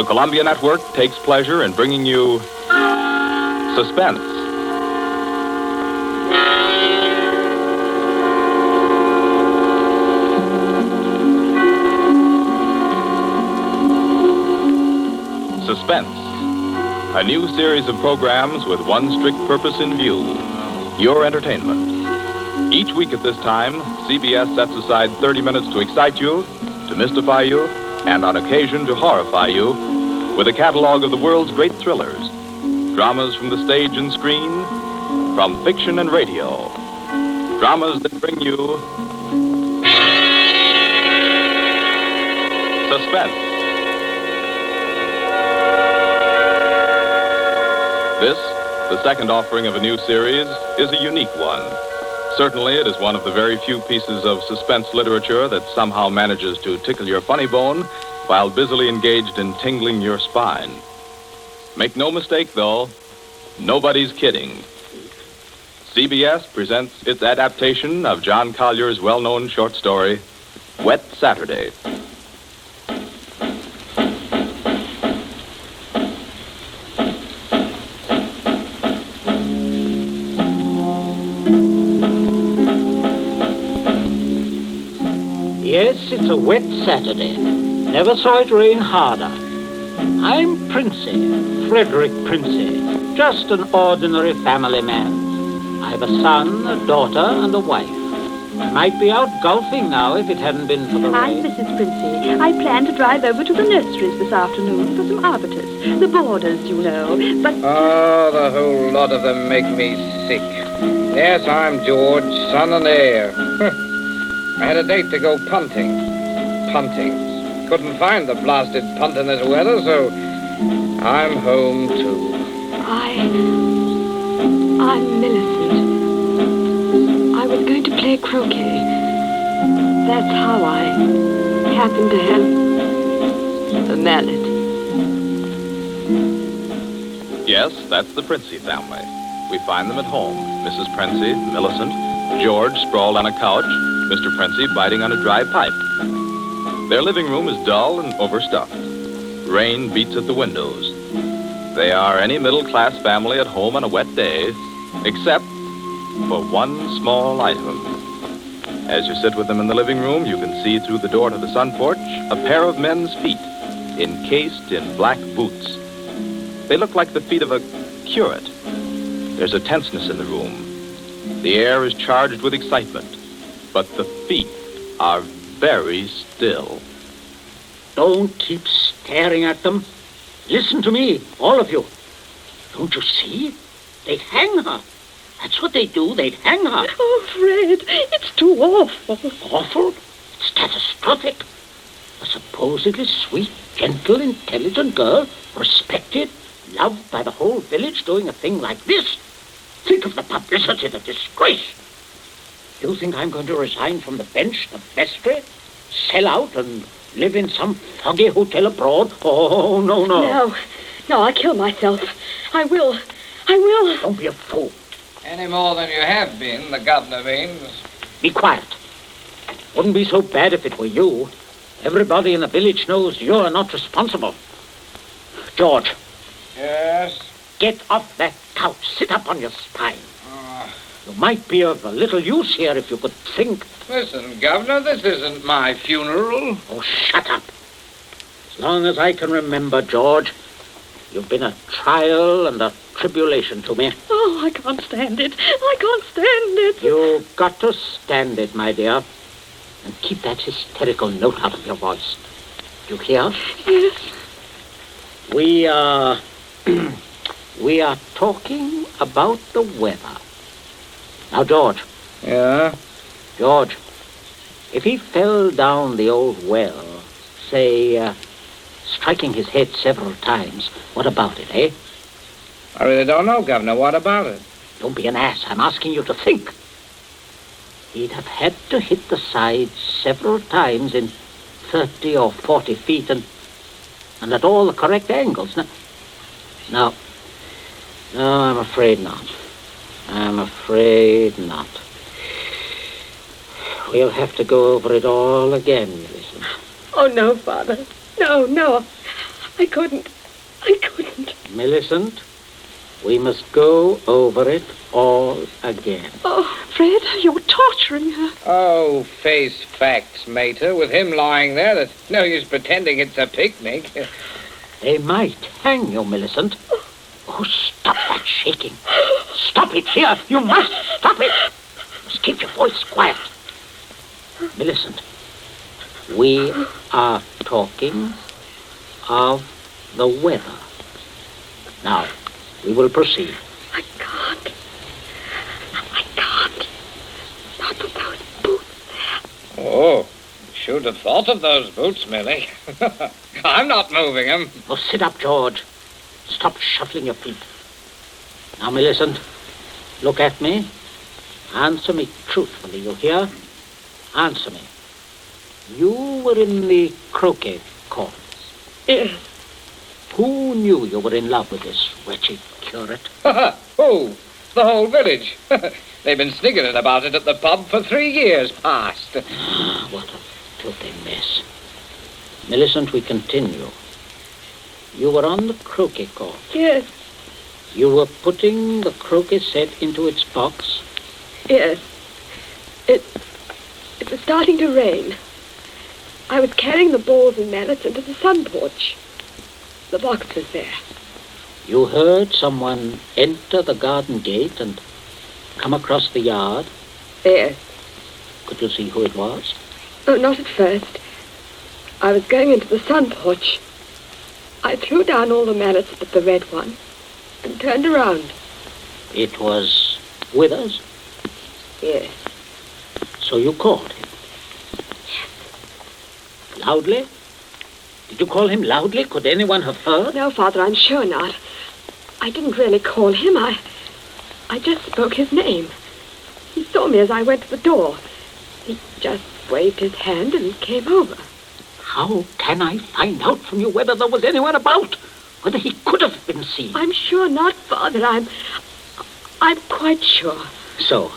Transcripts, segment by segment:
the Columbia Network takes pleasure in bringing you Suspense. Suspense, a new series of programs with one strict purpose in view, your entertainment. Each week at this time, CBS sets aside 30 minutes to excite you, to mystify you, and on occasion to horrify you with a catalog of the world's great thrillers, dramas from the stage and screen, from fiction and radio, dramas that bring you suspense. This, the second offering of a new series, is a unique one. Certainly, it is one of the very few pieces of suspense literature that somehow manages to tickle your funny bone while busily engaged in tingling your spine. Make no mistake, though, nobody's kidding. CBS presents its adaptation of John Collier's well-known short story, Wet Saturday. Yes, it's a wet Saturday. Never saw it rain harder. I'm Princey, Frederick Princey, just an ordinary family man. I have a son, a daughter, and a wife. I might be out golfing now if it hadn't been for the rain. I'm Mrs. Princey. I plan to drive over to the nurseries this afternoon for some arbutus. The boarders, you know, but... Oh, the whole lot of them make me sick. Yes, I'm George, son and heir. I had a date to go punting. Couldn't find the blasted punt in this weather, so I'm home too. I'm Millicent. I was going to play croquet. That's how I happened to have a mallet. Yes, that's the Princey family. We find them at home. Mrs. Princey, Millicent, George sprawled on a couch, Mr. Princey biting on a dry pipe. Their living room is dull and overstuffed. Rain beats at the windows. They are any middle-class family at home on a wet day, except for one small item. As you sit with them in the living room, you can see through the door to the sun porch a pair of men's feet, encased in black boots. They look like the feet of a curate. There's a tenseness in the room. The air is charged with excitement, but the feet are very still. Don't keep staring at them. Listen to me, all of you. Don't you see? They'd hang her. That's what they do. They'd hang her. Oh, Fred, it's too awful. Awful? It's catastrophic. A supposedly sweet, gentle, intelligent girl, respected, loved by the whole village, doing a thing like this. Think of the publicity, the disgrace. You think I'm going to resign from the bench, the vestry, sell out and live in some foggy hotel abroad? Oh, no. No, I'll kill myself. I will. Don't be a fool. Any more than you have been, the governor means. Be quiet. Wouldn't be so bad if it were you. Everybody in the village knows you're not responsible. George. Yes? Get off that couch. Sit up on your spine. You might be of a little use here if you could think. Listen, Governor, this isn't my funeral. Oh, shut up. As long as I can remember, George, you've been a trial and a tribulation to me. Oh, I can't stand it. You've got to stand it, my dear. And keep that hysterical note out of your voice. You hear? Yes. We are talking about the weather. Now, George. Yeah? George, if he fell down the old well, say, striking his head several times, what about it, eh? I really don't know, Governor. What about it? Don't be an ass. I'm asking you to think. He'd have had to hit the sides several times in 30 or 40 feet and at all the correct angles. No, I'm afraid not. We'll have to go over it all again, Millicent. Oh, no, Father. No. I I couldn't. Millicent, we must go over it all again. Oh, Fred, you're torturing her. Oh, face facts, mater. With him lying there, there's no use pretending it's a picnic. They might hang you, Millicent. Oh, stop that shaking. Stop it here. You must stop it. Just keep your voice quiet. Millicent, we are talking of the weather. Now, we will proceed. I can't. Not with those boots there. Oh, should have thought of those boots, Millie. I'm not moving them. Oh, sit up, George. Stop shuffling your feet. Now, Millicent, look at me. Answer me truthfully, you hear? Answer me. You were in the croquet courts. Yes. Who knew you were in love with this wretched curate? Oh, the whole village. They've been sniggering about it at the pub for 3 years past. What a filthy mess. Millicent, we continue. You were on the croquet court. Yes. You were putting the croquet set into its box. Yes. It was starting to rain. I was carrying the balls and mallets into the sun porch. The box was there. You heard someone enter the garden gate and come across the yard. Yes. Could you see who it was? Oh, not at first. I was going into the sun porch. I threw down all the mallets but the red one and turned around. It was Withers. Yes. So you called him? Yes. Loudly? Did you call him loudly? Could anyone have heard? No, Father, I'm sure not. I didn't really call him. I just spoke his name. He saw me as I went to the door. He just waved his hand and came over. How can I find out from you whether there was anyone about? Whether he could have been seen? I'm sure not, Father. I'm quite sure. So,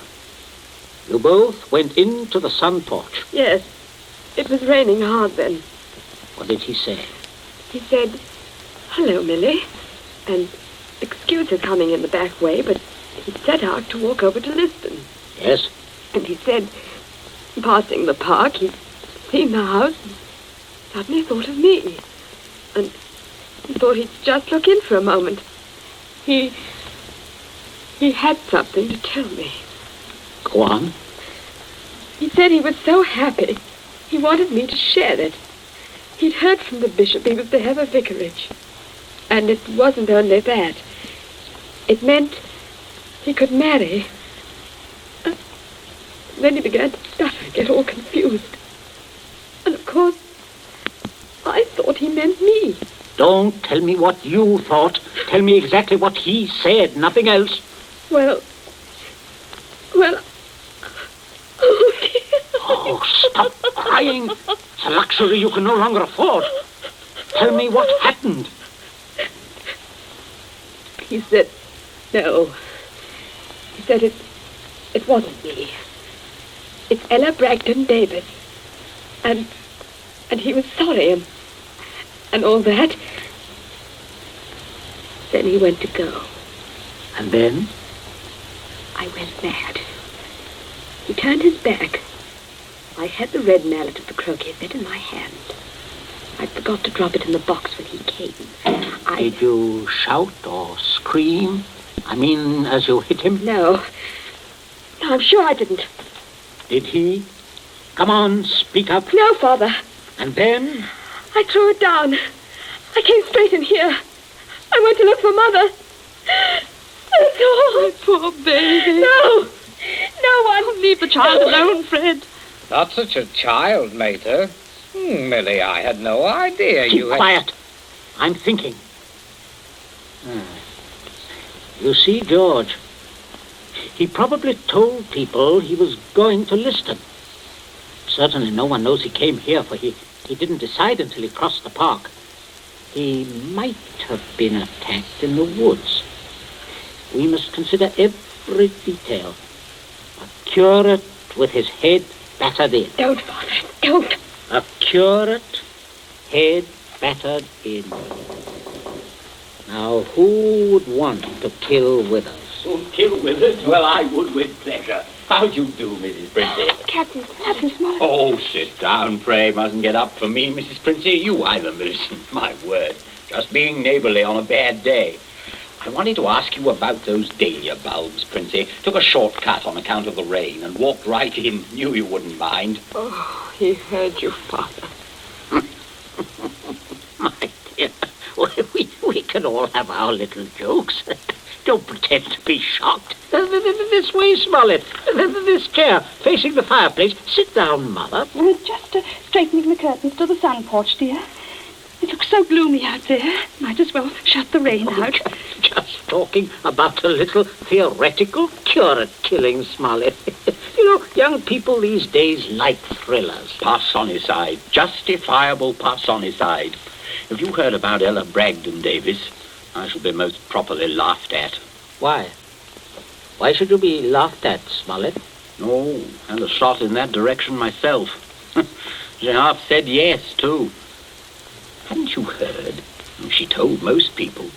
you both went into the sun porch. Yes. It was raining hard then. What did he say? He said, "Hello, Millie," and excuse his coming in the back way, but he set out to walk over to Lisbon. Yes? And he said, passing the park, he'd seen the house and suddenly thought of me. And he thought he'd just look in for a moment. He had something to tell me. Go on. He said he was so happy, he wanted me to share it. He'd heard from the bishop he was to have a vicarage. And it wasn't only that. It meant he could marry. Then he began to stutter and get all confused. And of course, I thought he meant me. Don't tell me what you thought. Tell me exactly what he said, nothing else. Well, oh, dear. Oh, stop crying. It's a luxury you can no longer afford. Tell me what happened. He said, no. He said it wasn't me. It's Ella Bragdon Davis. And he was sorry and all that. Then he went to go. And then? I went mad. He turned his back. I had the red mallet of the croquet set in my hand. I forgot to drop it in the box when he came. Did you shout or scream? I mean, as you hit him? No, I'm sure I didn't. Did he? Come on, speak up. No, Father. And then? I threw it down. I came straight in here. I went to look for Mother. That's all. My poor baby. No one. Leave the child alone, Fred. Not such a child, mater. Millie, I had no idea Keep you had... quiet. I'm thinking. You see, George, he probably told people he was going to Liston. Certainly no one knows he came here, for he didn't decide until he crossed the park. He might have been attacked in the woods. We must consider every detail. A curate with his head battered in. Don't, Father, don't. A curate, head battered in. Now, who would want to kill Withers? Kill Withers? Well, I would with pleasure. How do you do, Mrs. Princey? Captain Smollett. Oh, sit down, pray. Mustn't get up for me, Mrs. Princey. You either, Millicent. My word. Just being neighbourly on a bad day. I wanted to ask you about those dahlia bulbs, Princey. Took a shortcut on account of the rain and walked right in. Knew you wouldn't mind. Oh, he heard you, Father. My dear, we can all have our little jokes. Don't pretend to be shocked. This way, Smollett. This chair, facing the fireplace. Sit down, Mother. Just straightening the curtains to the sun porch, dear. It looks so gloomy out there. Might as well shut the rain out. Just talking about a little theoretical cure at killing, Smollett. You know, young people these days like thrillers. Parsonicide. Justifiable parsonicide. Have you heard about Ella Bragdon Davis? I shall be most properly laughed at. Why? Why should you be laughed at, Smollett? No, and a shot in that direction myself. She half said yes, too. Hadn't you heard? She told most people.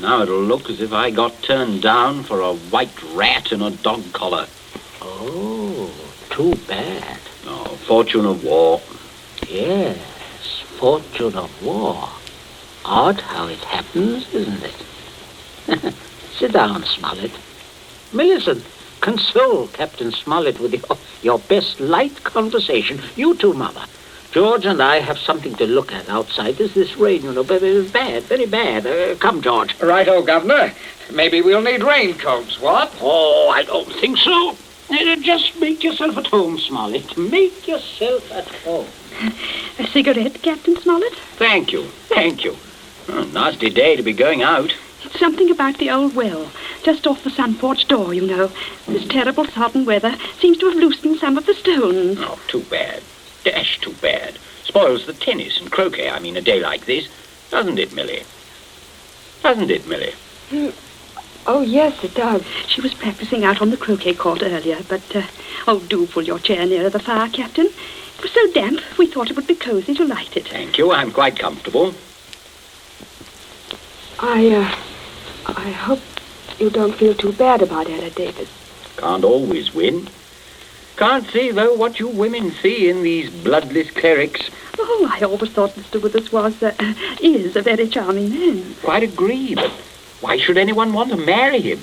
Now it'll look as if I got turned down for a white rat in a dog collar. Oh, too bad. Oh, fortune of war. Yes, fortune of war. Odd how it happens, isn't it? Sit down, Smollett. Millicent, console Captain Smollett with your best light conversation. You too, Mother. George and I have something to look at outside. This rain, you know, but it's bad, very bad. Come, George. Righto, Governor. Maybe we'll need raincoats, what? Oh, I don't think so. Just make yourself at home, Smollett. Make yourself at home. A cigarette, Captain Smollett? Thank you, thank you. Nasty day to be going out. It's something about the old well, just off the sun porch door, you know. This terrible sodden weather seems to have loosened some of the stones. Oh, too bad. Dash too bad. Spoils the tennis and croquet, I mean, a day like this. Doesn't it, Millie? Doesn't it, Millie? Oh, yes, it does. She was practicing out on the croquet court earlier, but, do pull your chair nearer the fire, Captain. It was so damp, we thought it would be cozy to light it. Thank you, I'm quite comfortable. I hope you don't feel too bad about Ella Davis. Can't always win. Can't see, though, what you women see in these bloodless clerics. Oh, I always thought Mr. Withers is a very charming man. Quite agree, but why should anyone want to marry him?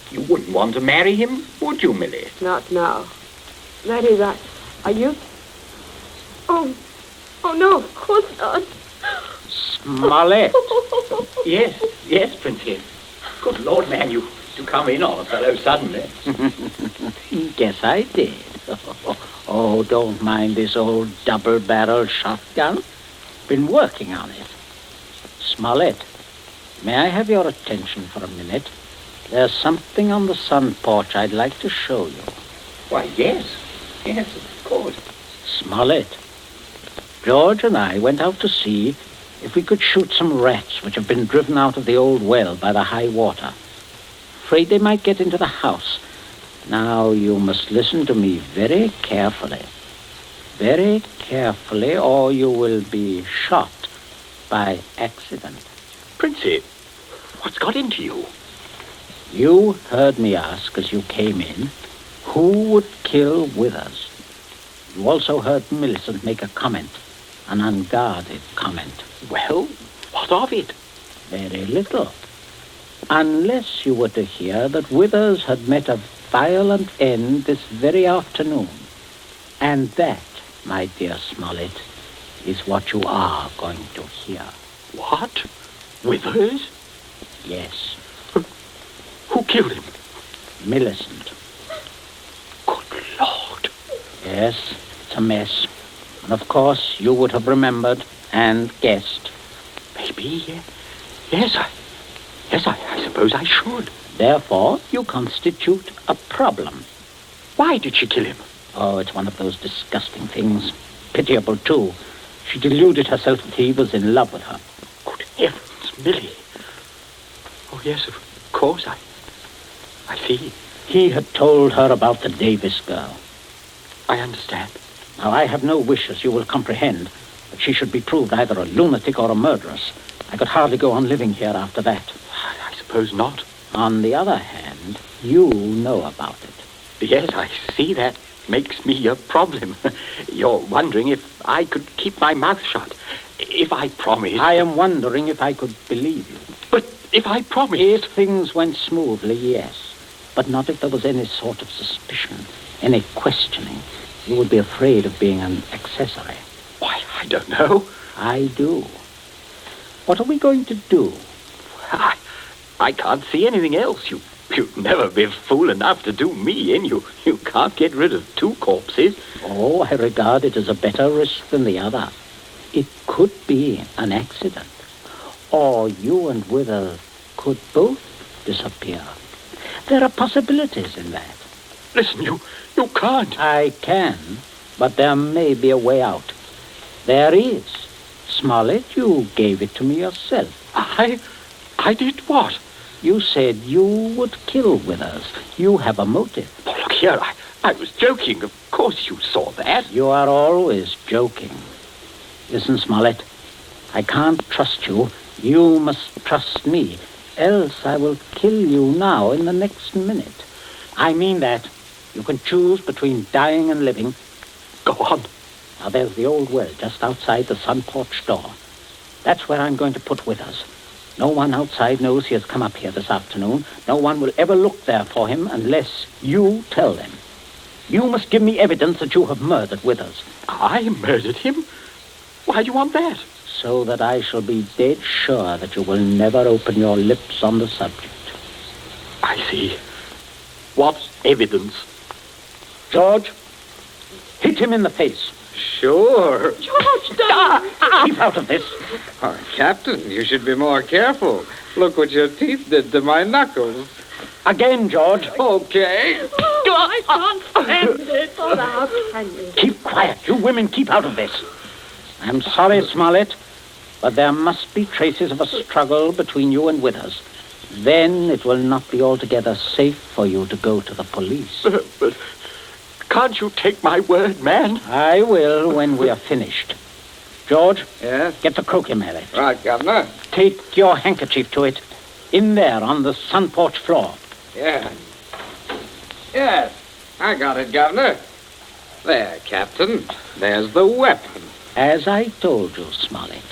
You wouldn't want to marry him, would you, Millie? Not now. That is, I used... Oh, no, of course not. Smollett. Yes, Princess. Good Lord, man, you come in on a fellow suddenly. Guess I did. Oh, don't mind this old double-barrel shotgun. Been working on it. Smollett, may I have your attention for a minute? There's something on the sun porch I'd like to show you. Why, yes, of course. Smollett, George and I went out to see if we could shoot some rats which have been driven out of the old well by the high water. Afraid they might get into the house. Now, you must listen to me very carefully. Very carefully, or you will be shot by accident. Princey, what's got into you? You heard me ask as you came in, who would kill Withers? You also heard Millicent make a comment, an unguarded comment. Well, what of it? Very little. Unless you were to hear that Withers had met a violent end this very afternoon. And that, my dear Smollett, is what you are going to hear. What? Withers? Yes. Who killed him? Millicent. Good Lord. Yes, it's a mess. And of course, you would have remembered and guessed. Maybe, yes, I suppose I should. Therefore, you constitute a problem. Why did she kill him? Oh, it's one of those disgusting things. Pitiable, too. She deluded herself that he was in love with her. Good heavens, Millie. Oh, yes, of course, I see. He had told her about the Davis girl. I understand. Now, I have no wish, as you will comprehend, that she should be proved either a lunatic or a murderess. I could hardly go on living here after that. I suppose not. On the other hand, you know about it. Yes, I see that makes me a problem. You're wondering if I could keep my mouth shut. If I promised... I am wondering if I could believe you. But if I promised... If things went smoothly, yes. But not if there was any sort of suspicion, any questioning. You would be afraid of being an accessory. Why, I don't know. I do. What are we going to do? I can't see anything else. You'd never be fool enough to do me in. You can't get rid of two corpses. Oh, I regard it as a better risk than the other. It could be an accident. Or you and Withers could both disappear. There are possibilities in that. Listen, you can't. I can, but there may be a way out. There is. Smollett, you gave it to me yourself. I did what? You said you would kill Withers. You have a motive. Oh, look here, I was joking. Of course you saw that. You are always joking. Listen, Smollett, I can't trust you. You must trust me. Else I will kill you now in the next minute. I mean that. You can choose between dying and living. Go on. Now, there's the old well just outside the sun porch door. That's where I'm going to put Withers. No one outside knows he has come up here this afternoon. No one will ever look there for him unless you tell them. You must give me evidence that you have murdered Withers. I murdered him? Why do you want that? So that I shall be dead sure that you will never open your lips on the subject. I see. What evidence? George, hit him in the face. Sure. George, darling! Keep out of this. Oh, Captain, you should be more careful. Look what your teeth did to my knuckles. Again, George. Okay. Oh, I can't stand it. Oh, how can you? Keep quiet. You women keep out of this. I'm sorry, Smollett, but there must be traces of a struggle between you and Withers. Then it will not be altogether safe for you to go to the police. But can't you take my word, man? I will when we are finished. George, Yes? get the croquet mallet. Right, Governor. Take your handkerchief to it. In there on the sun porch floor. Yeah. Yes, I got it, Governor. There, Captain. There's the weapon. As I told you, Smollett.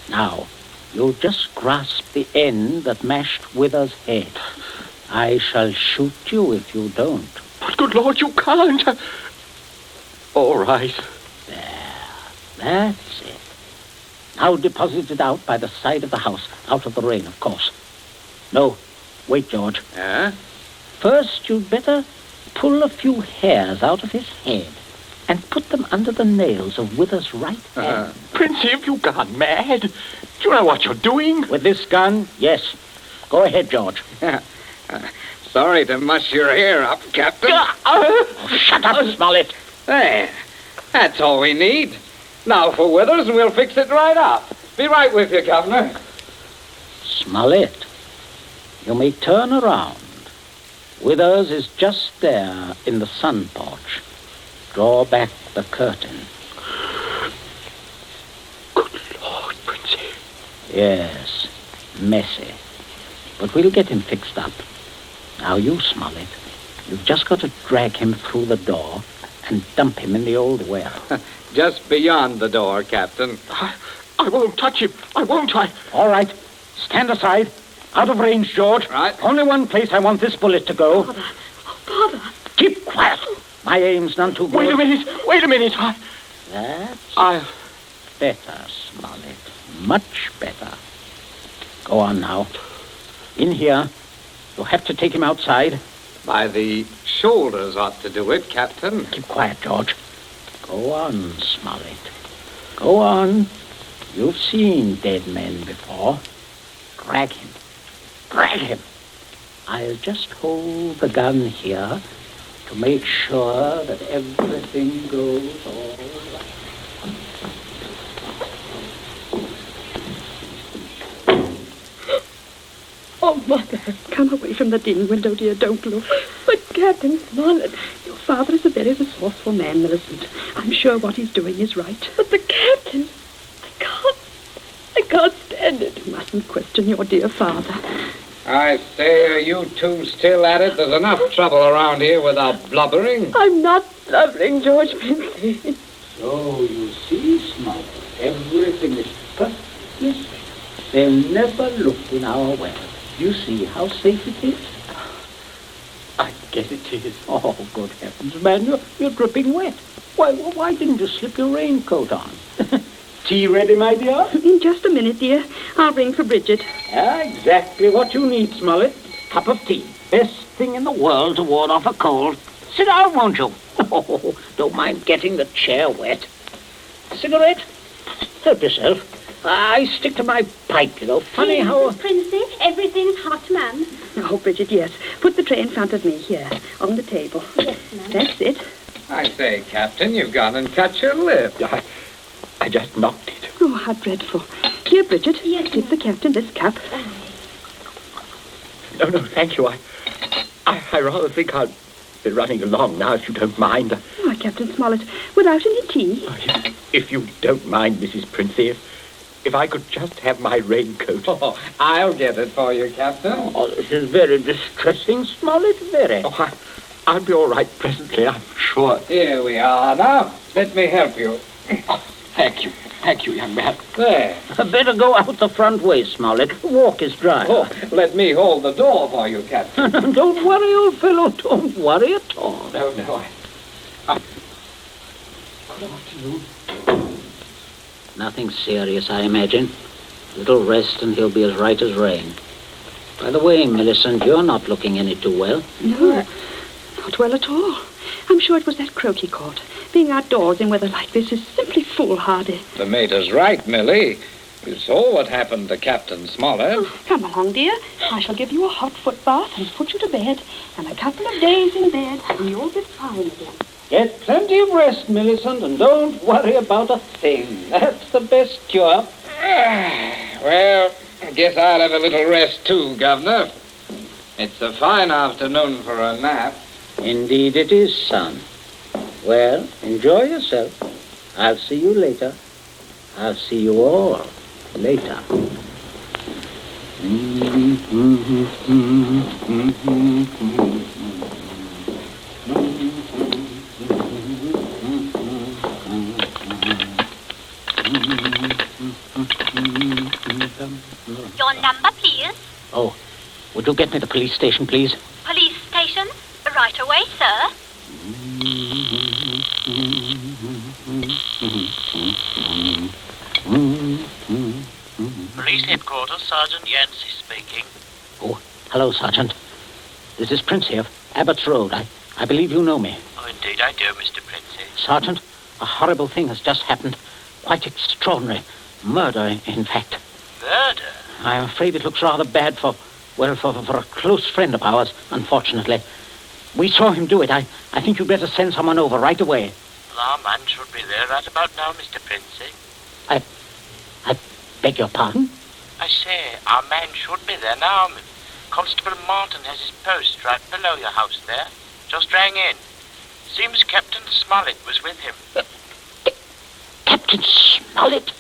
Now, you just grasp the end that mashed Withers' head. I shall shoot you if you don't. But good Lord, you can't. All right. That's it. Now deposit it out by the side of the house, out of the rain, of course. No, wait, George. Huh? First, you'd better pull a few hairs out of his head and put them under the nails of Withers' right hand. Princey, have you gone mad? Do you know what you're doing? With this gun, yes. Go ahead, George. Sorry to muss your hair up, Captain. Shut up, Smollett. There. That's all we need. Now for Withers, and we'll fix it right up. Be right with you, Governor. Smollett, you may turn around. Withers is just there in the sun porch. Draw back the curtain. Good Lord, Princey. Yes, messy. But we'll get him fixed up. Now you, Smollett, you've just got to drag him through the door and dump him in the old well. Just beyond the door, Captain. I won't touch him. I won't. All right, stand aside. Out of range, George. Right. Only one place I want this bullet to go. Father. Oh, Father. Keep quiet. My aim's none too good. Wait a minute. That's I'll... better, Smollett. Much better. Go on now. In here. You'll have to take him outside. By the shoulders ought to do it, Captain. Keep quiet, George. Go on, Smollett. Go on. You've seen dead men before. Drag him. Drag him. I'll just hold the gun here to make sure that everything goes all right. Oh, Mother, come away from the dim window, dear. Don't look. But Captain Smollett. Your father is a very resourceful man, Millicent. I'm sure what he's doing is right. But the Captain. can't stand it. You mustn't question your dear father. I say, are you two still at it? There's enough trouble around here without blubbering. I'm not blubbering, George Princey. So, you see, Smoke, everything is perfectly safe. They'll never look in our well. You see how safe it is? I guess it is. Oh, good heavens, man, you're dripping wet. Why didn't you slip your raincoat on? Tea ready, my dear? In just a minute, dear. I'll ring for Bridget. Exactly what you need, Smollett. Cup of tea. Best thing in the world to ward off a cold. Sit down, won't you? Oh, don't mind getting the chair wet. Cigarette? Help yourself. I stick to my pipe, you know. Funny how... Princey, everything's hot, ma'am. Oh, Bridget, yes. Put the tray in front of me here, on the table. Yes, ma'am. That's it. I say, Captain, you've gone and cut your lip. I just knocked it. Oh, how dreadful. Here, Bridget, give the captain this cup. No, thank you. I rather think I'll be running along now, if you don't mind. Why, Captain Smollett, without any tea? If you don't mind, Mrs. Princey, if I could just have my raincoat. Oh, I'll get it for you, Captain. Oh, this is very distressing, Smollett, very. Oh, I'll be all right presently, I'm sure. Here we are now. Let me help you. Oh, thank you, young man. There. Better go out the front way, Smollett. The walk is dry. Oh, let me hold the door for you, Captain. Don't worry, old fellow. Don't worry at all. No. Good afternoon. Nothing serious, I imagine. Little rest and he'll be as right as rain. By the way, Millicent, you're not looking any too well. No, not well at all. I'm sure it was that croak he caught. Being outdoors in weather like this is simply foolhardy. The mater's right, Millie. You saw what happened to Captain Smollett. Oh, come along, dear. I shall give you a hot foot bath and put you to bed. And a couple of days in bed, and you'll be fine again. Get plenty of rest, Millicent, and don't worry about a thing. That's the best cure. Well, I guess I'll have a little rest too, Governor. It's a fine afternoon for a nap. Indeed it is, son. Well, enjoy yourself. I'll see you later. I'll see you all later. Your number, please. Oh, would you get me the police station, please? Police station? Right away, sir. Police headquarters, Sergeant Yancey speaking. Oh, hello, Sergeant. This is Princey of Abbott's Road. I believe you know me. Oh, indeed I do, Mr. Princey. Sergeant, a horrible thing has just happened. Quite extraordinary. Murder, in fact. Murder? I'm afraid it looks rather bad for a close friend of ours, unfortunately. We saw him do it. I think you'd better send someone over right away. Well, our man should be there right about now, Mr. Princey. I beg your pardon? I say, our man should be there now. Constable Martin has his post right below your house there. Just rang in. Seems Captain Smollett was with him. Captain Smollett?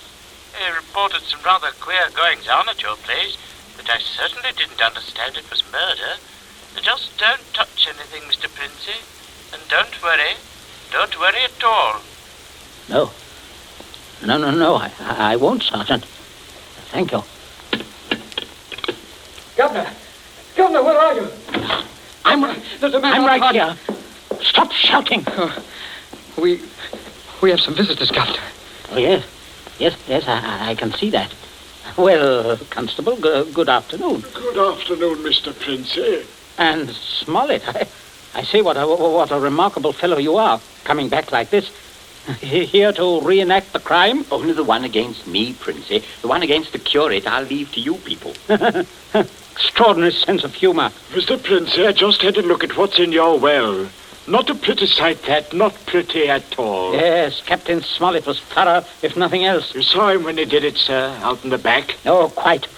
He reported some rather queer goings-on at your place, but I certainly didn't understand it was murder. Just don't touch anything, Mr. Princey. And don't worry. Don't worry at all. No. I won't, Sergeant. Thank you. Governor, where are you? There's a man I'm right here. Stop shouting. We have some visitors, Governor. Oh, yes. Yes, I can see that. Well, Constable, good afternoon. Good afternoon, Mr. Princey. And Smollett, I say what a remarkable fellow you are, coming back like this. Here to reenact the crime? Only the one against me, Princey. The one against the curate I'll leave to you people. Extraordinary sense of humor. Mr. Princey, I just had a look at what's in your well. Not a pretty sight, that. Not pretty at all. Yes, Captain Smollett was thorough, if nothing else. You saw him when he did it, sir, out in the back? Oh, quite.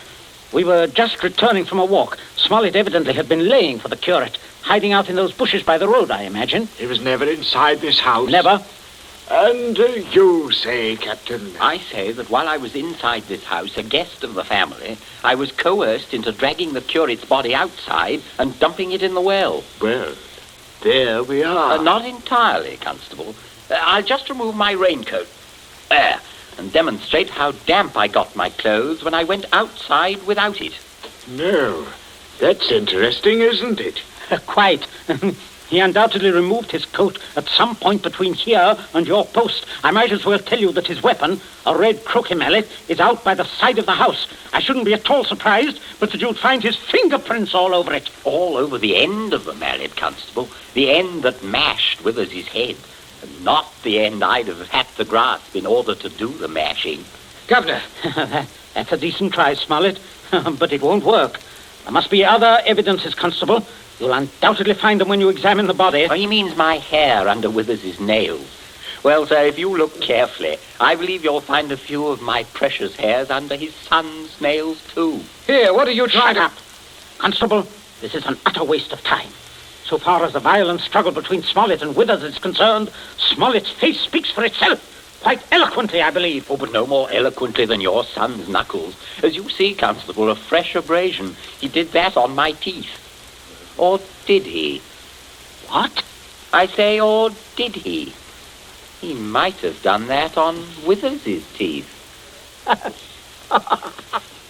We were just returning from a walk. Smollett evidently had been laying for the curate, hiding out in those bushes by the road, I imagine. He was never inside this house? Never. And you say, Captain? I say that while I was inside this house, a guest of the family, I was coerced into dragging the curate's body outside and dumping it in the well. Well, there we are. Not entirely, Constable. I'll just remove my raincoat. There. And demonstrate how damp I got my clothes when I went outside without it. No, that's interesting, isn't it? Quite. He undoubtedly removed his coat at some point between here and your post. I might as well tell you that his weapon, a red croquet mallet, is out by the side of the house. I shouldn't be at all surprised, but that you'd find his fingerprints all over it. All over the end of the mallet, Constable. The end that mashed Withers' head. And not the end I'd have had to grasp in order to do the mashing. Governor! That's a decent try, Smollett, but it won't work. There must be other evidences, Constable. You'll undoubtedly find them when you examine the body. Oh, he means my hair under Withers' nails. Well, sir, if you look carefully, I believe you'll find a few of my precious hairs under his son's nails, too. Here, what are you trying Shut up! Constable, this is an utter waste of time. So far as the violent struggle between Smollett and Withers is concerned, Smollett's face speaks for itself. Quite eloquently, I believe. Oh, but no more eloquently than your son's knuckles. As you see, Constable, a fresh abrasion. He did that on my teeth. Or did he? What? I say, or did he? He might have done that on Withers' teeth.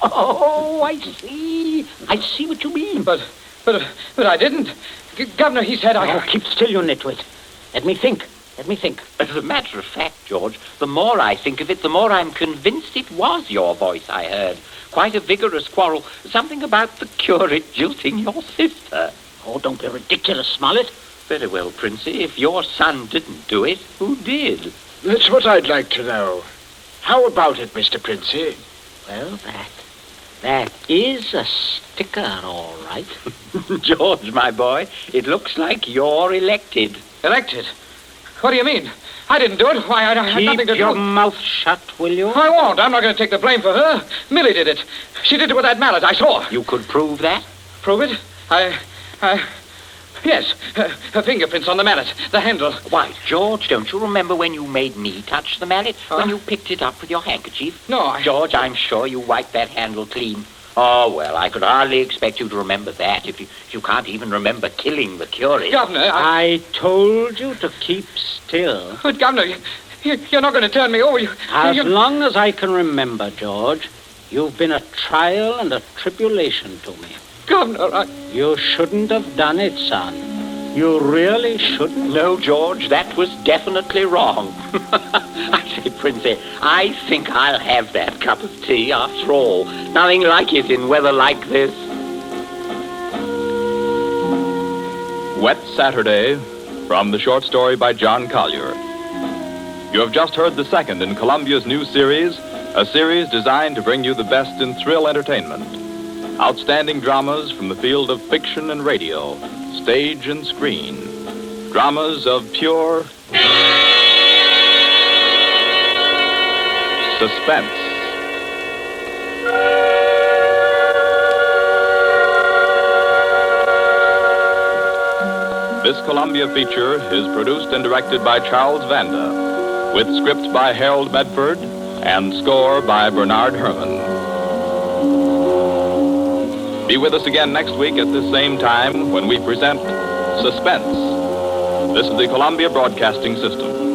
Oh, I see. I see what you mean. But I didn't. Governor, he said I... Oh, keep still, you nitwit. Let me think. As a matter of fact, George, the more I think of it, the more I'm convinced it was your voice I heard. Quite a vigorous quarrel. Something about the curate jilting your sister. Oh, don't be ridiculous, Smollett. Very well, Princey. If your son didn't do it, who did? That's what I'd like to know. How about it, Mr. Princey? Well, that is a sticker, all right. George, my boy, it looks like you're elected. Elected? What do you mean? I didn't do it. Why, I had nothing to do. Keep your mouth shut, will you? I won't. I'm not going to take the blame for her. Millie did it. She did it with that mallet. I saw. You could prove that? Prove it? Yes. Her fingerprints on the mallet. The handle. Why, George, don't you remember when you made me touch the mallet? When you picked it up with your handkerchief? No, George, I'm sure you wiped that handle clean. Oh, well, I could hardly expect you to remember that if you can't even remember killing the curate. Governor, I told you to keep still. But, Governor, you're not going to turn me over. As long as I can remember, George, you've been a trial and a tribulation to me. Governor, You shouldn't have done it, son. You really shouldn't. No, George, that was definitely wrong. I say, Princey, I think I'll have that cup of tea after all. Nothing like it in weather like this. Wet Saturday, from the short story by John Collier. You have just heard the second in Columbia's new series, a series designed to bring you the best in thrill entertainment. Outstanding dramas from the field of fiction and radio, stage and screen. Dramas of pure suspense. This Columbia feature is produced and directed by Charles Vanda, with script by Harold Medford and score by Bernard Herrmann. Be with us again next week at this same time when we present Suspense. This is the Columbia Broadcasting System.